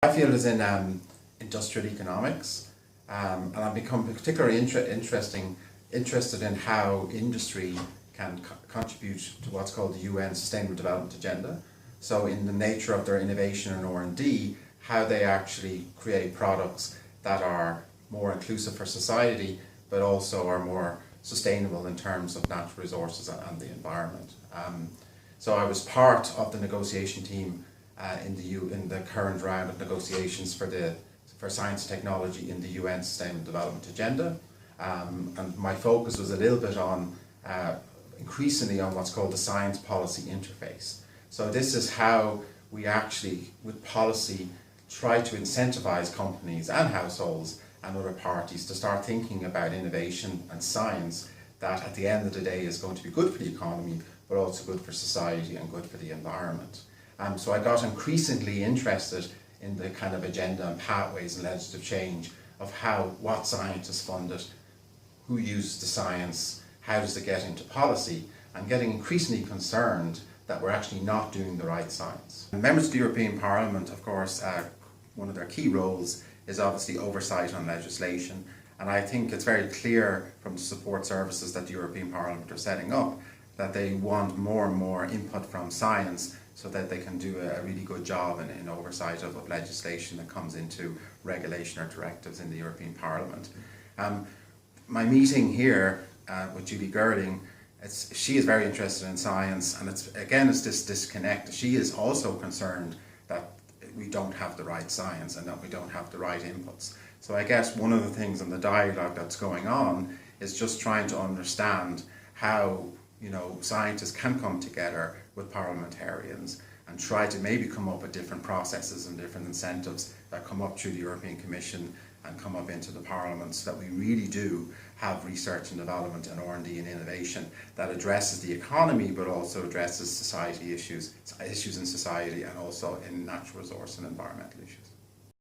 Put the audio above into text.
My field is in industrial economics, and I've become particularly interested in how industry can contribute to what's called the UN Sustainable Development Agenda. So in the nature of their innovation and R&D, how they actually create products that are more inclusive for society, but also are more sustainable in terms of natural resources and the environment. So I was part of the negotiation team in the current round of negotiations for science and technology in the UN Sustainable Development Agenda, and my focus was a little bit on increasingly on what's called the science policy interface. So this is how we actually, with policy, try to incentivize companies and households and other parties to start thinking about innovation and science that at the end of the day is going to be good for the economy, but also good for society and good for the environment. So I got increasingly interested in the kind of agenda and pathways and legislative change of what science is funded, who uses the science, how does it get into policy, and getting increasingly concerned that we're actually not doing the right science. And members of the European Parliament, of course, one of their key roles is obviously oversight on legislation, and I think it's very clear from the support services that the European Parliament are setting up that they want more and more input from science so that they can do a really good job in oversight of legislation that comes into regulation or directives in the European Parliament. My meeting here with Julie Gerling, she is very interested in science, and it's this disconnect. She is also concerned that we don't have the right science and that we don't have the right inputs. So I guess one of the things in the dialogue that's going on is just trying to understand how scientists can come together with parliamentarians and try to maybe come up with different processes and different incentives that come up through the European Commission and come up into the Parliament, so that we really do have research and development and R&D and innovation that addresses the economy, but also addresses society issues in society and also in natural resource and environmental issues.